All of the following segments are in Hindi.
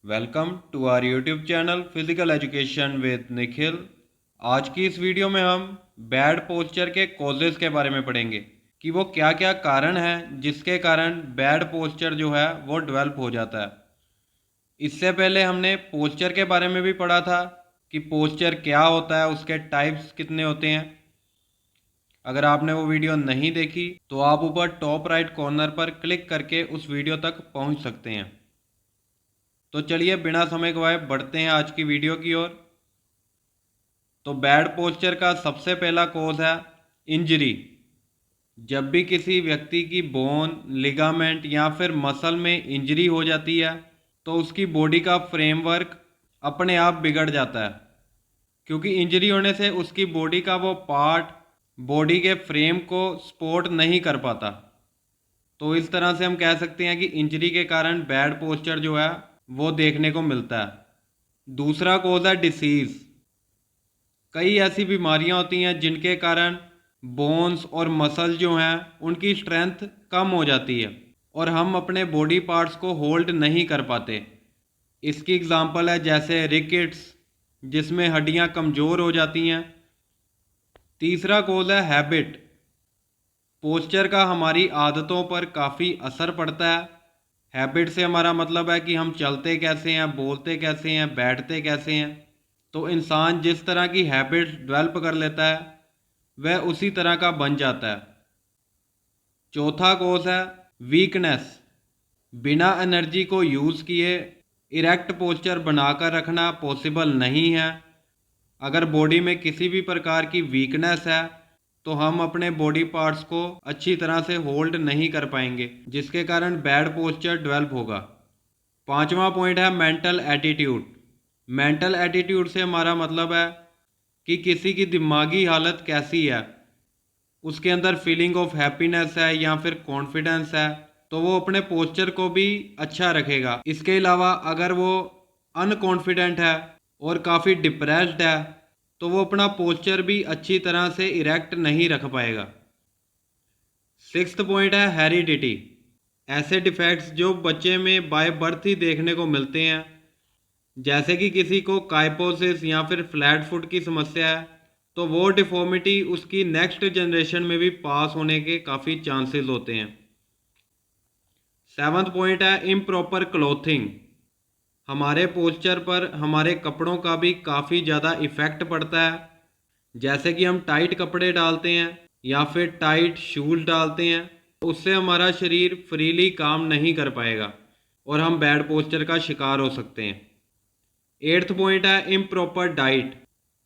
Welcome to our YouTube channel physical education with Nikhil. आज की इस वीडियो में हम बैड पोस्चर के कॉजेज़ के बारे में पढ़ेंगे कि वो क्या क्या कारण हैं जिसके कारण बैड पोस्चर जो है वो डेवलप हो जाता है। इससे पहले हमने पोस्चर के बारे में भी पढ़ा था कि पोस्चर क्या होता है, उसके टाइप्स कितने होते हैं। अगर आपने वो वीडियो नहीं देखी तो आप ऊपर टॉप राइट कॉर्नर पर क्लिक करके उस वीडियो तक पहुंच सकते हैं। तो चलिए बिना समय गवाए बढ़ते हैं आज की वीडियो की ओर। तो बैड पोस्चर का सबसे पहला कॉज है इंजरी। जब भी किसी व्यक्ति की बोन, लिगामेंट या फिर मसल में इंजरी हो जाती है तो उसकी बॉडी का फ्रेमवर्क अपने आप बिगड़ जाता है, क्योंकि इंजरी होने से उसकी बॉडी का वो पार्ट बॉडी के फ्रेम को सपोर्ट नहीं कर पाता। तो इस तरह से हम कह सकते हैं कि इंजरी के कारण बैड पोस्चर जो है वो देखने को मिलता है। दूसरा कॉज है डिसीज़। कई ऐसी बीमारियां होती हैं जिनके कारण बोन्स और मसल जो हैं उनकी स्ट्रेंथ कम हो जाती है और हम अपने बॉडी पार्ट्स को होल्ड नहीं कर पाते। इसकी एग्जांपल है जैसे रिकेट्स, जिसमें हड्डियां कमज़ोर हो जाती हैं। तीसरा कॉज है हैबिट। पोस्चर का हमारी आदतों पर काफ़ी असर पड़ता है। हैबिट से हमारा मतलब है कि हम चलते कैसे हैं, बोलते कैसे हैं, बैठते कैसे हैं। तो इंसान जिस तरह की हैबिट डेवलप कर लेता है वह उसी तरह का बन जाता है। चौथा कॉज है वीकनेस। बिना एनर्जी को यूज़ किए इरेक्ट पोस्चर बनाकर रखना पॉसिबल नहीं है। अगर बॉडी में किसी भी प्रकार की वीकनेस है तो हम अपने बॉडी पार्ट्स को अच्छी तरह से होल्ड नहीं कर पाएंगे, जिसके कारण बैड पोस्चर डेवलप होगा। पांचवा पॉइंट है मेंटल एटीट्यूड। मेंटल एटीट्यूड से हमारा मतलब है कि किसी की दिमागी हालत कैसी है, उसके अंदर फीलिंग ऑफ हैप्पीनेस है या फिर कॉन्फिडेंस है, तो वो अपने पोस्चर को भी अच्छा रखेगा। इसके अलावा अगर वो अनकॉन्फिडेंट है और काफ़ी डिप्रेस्ड है तो वो अपना पोस्चर भी अच्छी तरह से इरेक्ट नहीं रख पाएगा। सिक्स्थ पॉइंट है हेरिडिटी। ऐसे डिफेक्ट्स जो बच्चे में बाय बर्थ ही देखने को मिलते हैं, जैसे कि किसी को काइपोसिस या फिर फ्लैट फुट की समस्या है तो वो डिफॉर्मिटी उसकी नेक्स्ट जनरेशन में भी पास होने के काफ़ी चांसेस होते हैं। सेवन्थ पॉइंट है इम्प्रॉपर क्लोथिंग। हमारे पोस्चर पर हमारे कपड़ों का भी काफ़ी ज़्यादा इफ़ेक्ट पड़ता है। जैसे कि हम टाइट कपड़े डालते हैं या फिर टाइट शूज़ डालते हैं तो उससे हमारा शरीर फ्रीली काम नहीं कर पाएगा और हम बैड पोस्चर का शिकार हो सकते हैं। एट्थ पॉइंट है इम्प्रॉपर डाइट।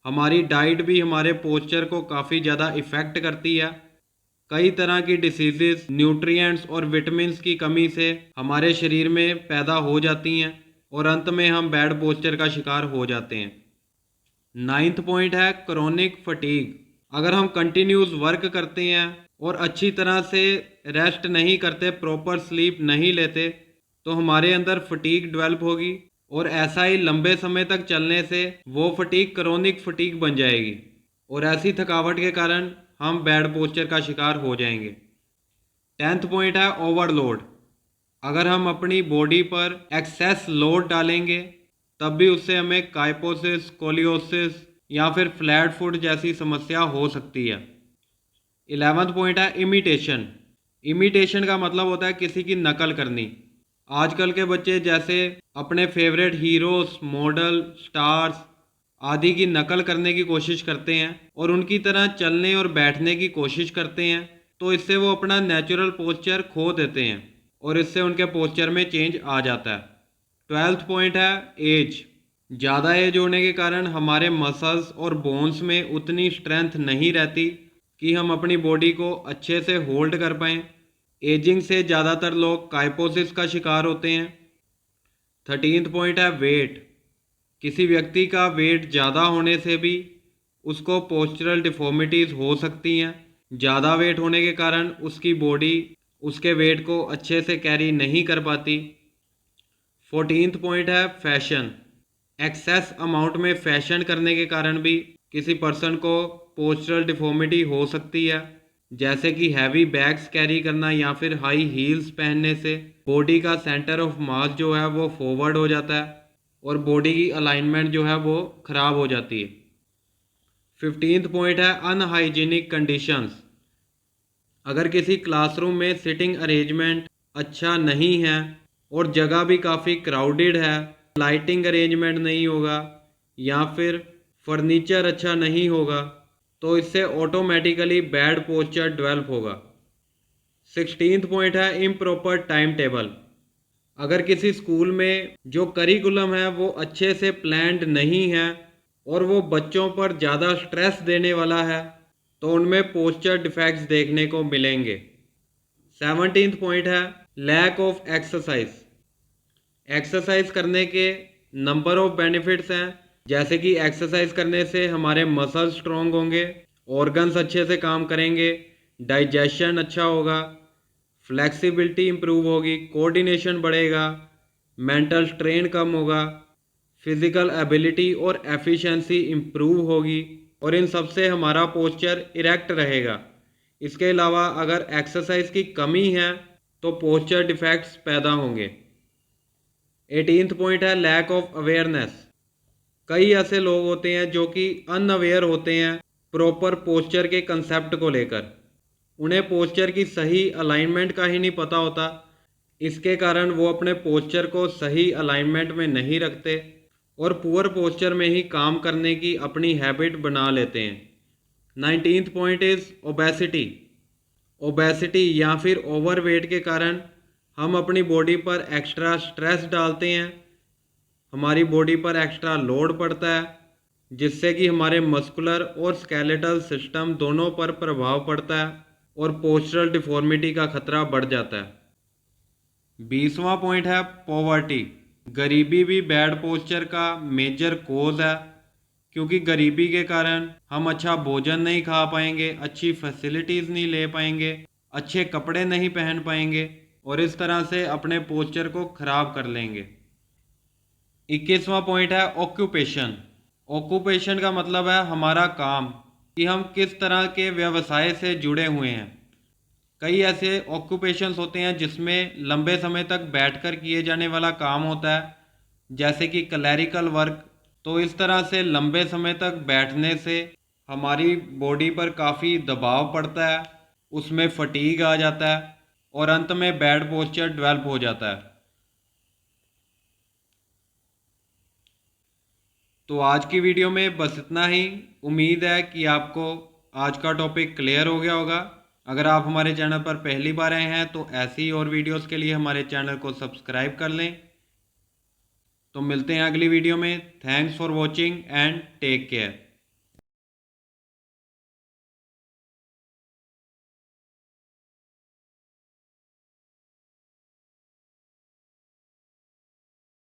हमारी डाइट भी हमारे पोस्चर को काफ़ी ज़्यादा इफ़ेक्ट करती है। कई तरह की डिसीजेस न्यूट्रिएंट्स और विटामिन्स की कमी से हमारे शरीर में पैदा हो जाती हैं और अंत में हम बैड पोस्चर का शिकार हो जाते हैं। नाइन्थ पॉइंट है क्रोनिक फटीग। अगर हम कंटिन्यूस वर्क करते हैं और अच्छी तरह से रेस्ट नहीं करते, प्रॉपर स्लीप नहीं लेते, तो हमारे अंदर फटीग डेवलप होगी और ऐसा ही लंबे समय तक चलने से वो फटीग क्रोनिक फटीग बन जाएगी और ऐसी थकावट के कारण हम बैड पोस्चर का शिकार हो जाएंगे। टेंथ पॉइंट है ओवरलोड। अगर हम अपनी बॉडी पर एक्सेस लोड डालेंगे तब भी उससे हमें काइपोसिस, कोलियोसिस या फिर फ्लैट फुट जैसी समस्या हो सकती है। 11वां पॉइंट है इमिटेशन। इमिटेशन का मतलब होता है किसी की नकल करनी। आजकल के बच्चे जैसे अपने फेवरेट हीरोज, मॉडल, स्टार्स आदि की नकल करने की कोशिश करते हैं और उनकी तरह चलने और बैठने की कोशिश करते हैं, तो इससे वो अपना नेचुरल पोस्चर खो देते हैं और इससे उनके पोस्चर में चेंज आ जाता है। 12वां पॉइंट है एज। ज़्यादा एज होने के कारण हमारे मसल्स और बोन्स में उतनी स्ट्रेंथ नहीं रहती कि हम अपनी बॉडी को अच्छे से होल्ड कर पाएँ। एजिंग से ज़्यादातर लोग काइपोसिस का शिकार होते हैं। 13वां पॉइंट है वेट। किसी व्यक्ति का वेट ज़्यादा होने से भी उसको पोस्चरल डिफॉर्मिटीज़ हो सकती हैं। ज़्यादा वेट होने के कारण उसकी बॉडी उसके वेट को अच्छे से कैरी नहीं कर पाती। 14वां पॉइंट है फैशन। एक्सेस अमाउंट में फैशन करने के कारण भी किसी पर्सन को पोस्चरल डिफॉर्मिटी हो सकती है। जैसे कि हैवी बैग्स कैरी करना या फिर हाई हील्स पहनने से बॉडी का सेंटर ऑफ मास जो है वो फॉरवर्ड हो जाता है और बॉडी की अलाइनमेंट जो है वो ख़राब हो जाती है। 15th पॉइंट है अनहाइजीनिक कंडीशंस। अगर किसी क्लासरूम में सिटिंग अरेंजमेंट अच्छा नहीं है और जगह भी काफ़ी क्राउडेड है, लाइटिंग अरेंजमेंट नहीं होगा या फिर फर्नीचर अच्छा नहीं होगा, तो इससे ऑटोमेटिकली बैड पोस्चर डेवलप होगा। 16th पॉइंट है इम्प्रॉपर टाइम टेबल। अगर किसी स्कूल में जो करिकुलम है वो अच्छे से प्लान्ड नहीं है और वो बच्चों पर ज़्यादा स्ट्रेस देने वाला है, तो उनमें पोस्चर डिफेक्ट्स देखने को मिलेंगे। 17th पॉइंट है लैक ऑफ एक्सरसाइज। एक्सरसाइज करने के नंबर ऑफ बेनिफिट्स हैं, जैसे कि एक्सरसाइज करने से हमारे मसल स्ट्रॉन्ग होंगे, ऑर्गन्स अच्छे से काम करेंगे, डाइजेशन अच्छा होगा, फ्लेक्सिबिलिटी इंप्रूव होगी, कोऑर्डिनेशन बढ़ेगा, मेंटल स्ट्रेन कम होगा, फिजिकल एबिलिटी और एफिशिएंसी इंप्रूव होगी और इन सब से हमारा पोस्चर इरेक्ट रहेगा। इसके अलावा अगर एक्सरसाइज की कमी है तो पोस्चर डिफेक्ट्स पैदा होंगे। 18th पॉइंट है लैक ऑफ अवेयरनेस। कई ऐसे लोग होते हैं जो कि अनअवेयर होते हैं प्रॉपर पोस्चर के कंसेप्ट को लेकर। उन्हें पोस्चर की सही अलाइनमेंट का ही नहीं पता होता। इसके कारण वो अपने पोस्चर को सही अलाइनमेंट में नहीं रखते और पुअर पोस्चर में ही काम करने की अपनी हैबिट बना लेते हैं। 19th point is obesity. Obesity या फिर ओवरवेट के कारण हम अपनी बॉडी पर एक्स्ट्रा स्ट्रेस डालते हैं, हमारी बॉडी पर एक्स्ट्रा लोड पड़ता है, जिससे कि हमारे मस्कुलर और स्केलेटल सिस्टम दोनों पर प्रभाव पड़ता है और पोस्चरल डिफॉर्मिटी का खतरा बढ़ जाता है। 20वां पॉइंट है पॉवर्टी। गरीबी भी बैड पोस्चर का मेजर कोज है, क्योंकि गरीबी के कारण हम अच्छा भोजन नहीं खा पाएंगे, अच्छी फैसिलिटीज़ नहीं ले पाएंगे, अच्छे कपड़े नहीं पहन पाएंगे और इस तरह से अपने पोस्चर को ख़राब कर लेंगे। 21वां पॉइंट है ऑक्यूपेशन। ऑक्यूपेशन का मतलब है हमारा काम, कि हम किस तरह के व्यवसाय से जुड़े हुए हैं। कई ऐसे ऑक्यूपेशंस होते हैं जिसमें लंबे समय तक बैठकर किए जाने वाला काम होता है, जैसे कि क्लैरिकल वर्क। तो इस तरह से लंबे समय तक बैठने से हमारी बॉडी पर काफ़ी दबाव पड़ता है, उसमें फटीग आ जाता है और अंत में बैड पोस्चर डेवलप हो जाता है। तो आज की वीडियो में बस इतना ही। उम्मीद है कि आपको आज का टॉपिक क्लियर हो गया होगा। अगर आप हमारे चैनल पर पहली बार आए हैं तो ऐसी और वीडियोस के लिए हमारे चैनल को सब्सक्राइब कर लें। तो मिलते हैं अगली वीडियो में। Thanks for watching and take care.